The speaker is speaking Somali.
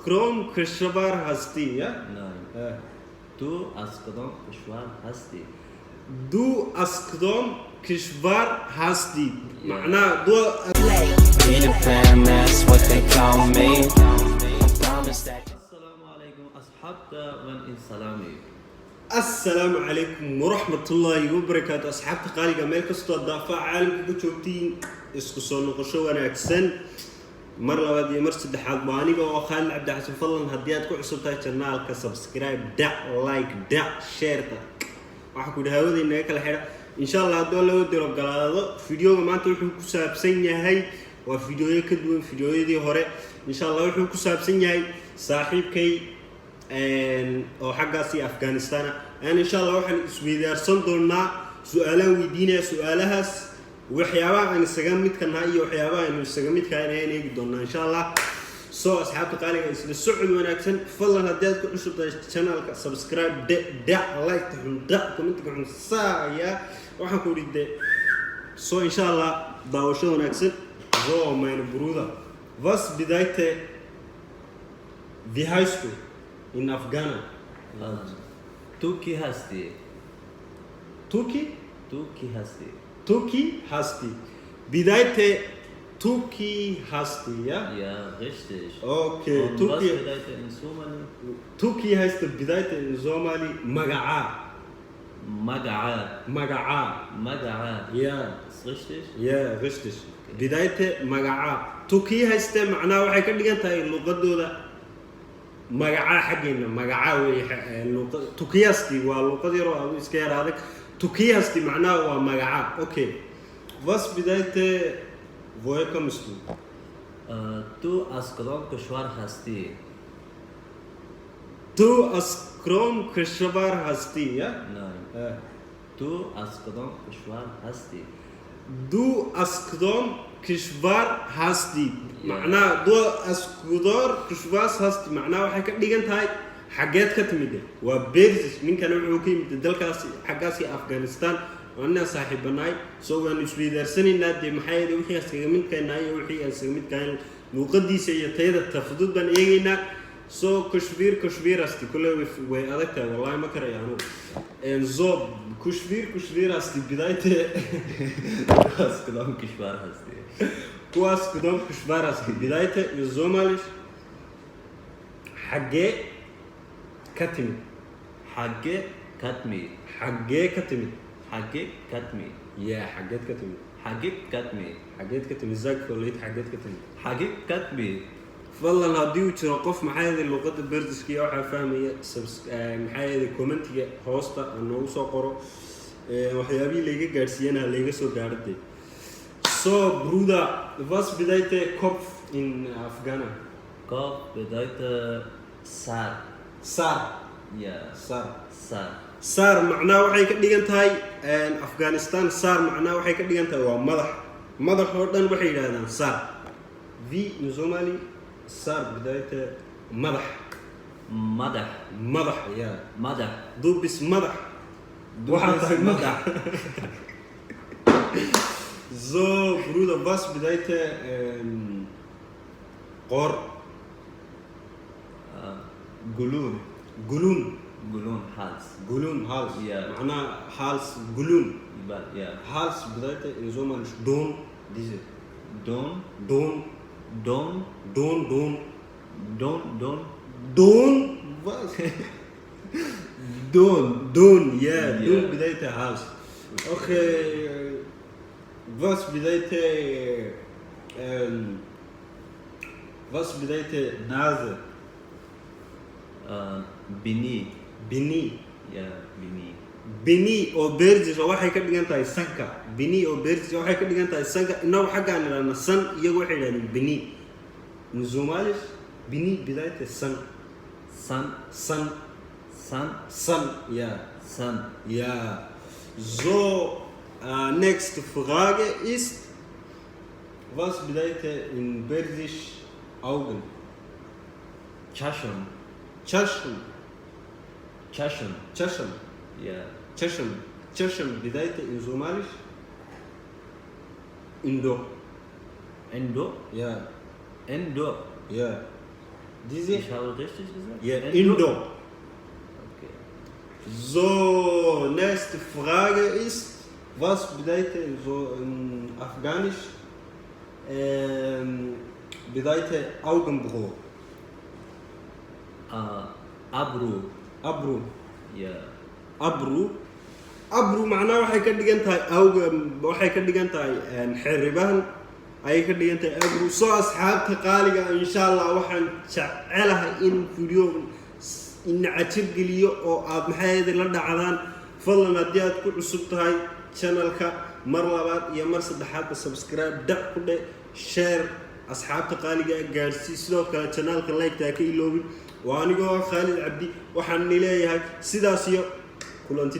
askrom kışvar hasti ya. Nein. Du askdom kishvar hasti. Du askrom kışvar hasti. معناه دو Be the fam, that's what they call me. Promise that. Assalamu alaikum ashabta wan insalami. السلام عليكم ورحمة الله وبركاته أصحاب تقاليق ميل كستو الضعفاء عالم كجوبتين اسكو سو نقشو وناكسن مر لباد يمر سدحاد بانيغا وخالد عبد الحسن فضلا هديات كو عصب تاي channel كسبسكرايب دع لايك دع شير waxa ku dhaawada inaga kala xira insha Allah hadoo loo diro galaado fiidiyoga maanta wuxuu ku saabsan yahay waa fiidiyoyo ka duwan fiidiyoyadii hore insha Allah wuxuu ku saabsan yahay saaxiibkay oo xaggaasi Afghanistan aan insha Allah waxaan isweydaarsan doonaa su'aalaha weydiinaya su'aalahaas waxyaabaha aan isaga mid ka nahay iyo waxyaabaha aan isaga mid ka inay eegi doonaa insha Allah soo asxaabta qaaliga isla socod wanaagsan fadlan hadii aad ku cusub tahay channelka subscribe like comment saaya waxaan ku dhigay soo insha Allah daawasho wanaagsan oo mein bruder was bedeutet wie heißt du in Afghan Tuki hasti. Tuki hasti bedeutet Tuki hasti ja Ja, richtig. okay Und was Tuki bedeutet in Somali? Tuki heißt bedeutet in Somali Maga'a Maga'a. ja Ist richtig? ja richtig بدايته Maga'a Tuki heißt معناه waxay ka dhigan tahay luqadooda Maga'a xageena Maga'a way Tukiyasti waa luqad yar oo iska yar adag Tukiyasti معناه waa Maga'a okay was bedeutet woher kommst du Du askdom kishvar hasti. du askrom kishvar hasti ja Nein. Du askdom kishvar hasti. du askdom kishvar hasti معناه du askdor kishvar hasti معناه waxay ka dhigan tahay xageed ka timid waa beeris ninkan wuxuu ka yimid dalkaasi xaggaasi Afghanistan وانا صاحبناي سو ان اسويدرسنينا دي maxay wixii asaga mid keenay wixii asaga mid keen luqadiisa iyo tayada tafadud ban eegayna soo kushbir asti kulay way adagta wallahi ma karayaan en zob kushbir asti bidayte Askdom kishvar hasti. kuwas kudom kushbir asti bidayte yuzomalish xagee ka timid Hagge katmi. xagee ka timid Hagge katmi. يا حاجات كتمي Hagge katmi. حاجات كتمي زاك فوليت حاجات كتمي Hagge katmi. والله هاديو جرى قف معايا اللغات البردسكية وحا فاهمية معايا كومنتية هوستا انو سو قرو وحيابي ليغا غارسيانا ليغا سو غاردي سو برودا was bedeutet Kopf in Afghan Kop bedeutet sar. Sar Ja. Sar Sar. Sar معناه waxay ka dhigan tahay Afghanistan Sar معناه waxay ka dhigan tahay waa madax oo dhan waxay yiraahdaan Sar vi in Somali Sar بدايته madax ya Madah. du bis madax waxa tahay madax so bruder was بدايته qor Gulun. Gulun hals. gulun hals Yeah. معناه hals gulun Ja. hals بدايته in Somali don diese Don. don was don yeah don بدايته هاوس اوكي was بدايته نازل Bini. bini Ja, bini. bini oo beerjis waxay ka dhigan tahay sanka bini oo beerjis waxay ka dhigan tahay sanka inoo xagaan ilaa san iyagu waxay yiraahdeen bini in Somali bini بدايته san yeah San. ja so next Frage ist was bedeutet in Persisch Augen Chasham. Chasham Ja. Chasham بدايته in Somali Indo Endo. yeah Endo. yeah Diese? Ich habe richtig gesagt? Ja, Indo. Okay. So, nächste Frage ist, was bedeutet so in Afghanisch bedeutet Augenbraue? Abru. Abru. Yeah. abru macnaha waxay ka dhigan tahay awga waxay ka dhigan tahay xiribahan ay ka dhigan tahay abru soo asxaabta qaaliga insha Allah waxaan jecelahay in video in cajib geliyo oo aad maxay la dhacdaan fadlan haddii aad ku cusub tahay channelka mar labaad iyo mar saddexaad subscribe dhac ku dhe share asxaabta qaaliga gaarsii sidoo kale channelka like ta ka iloobin waa anigoo Khalid Abdi waxaan leeyahay sidaas iyo kulanti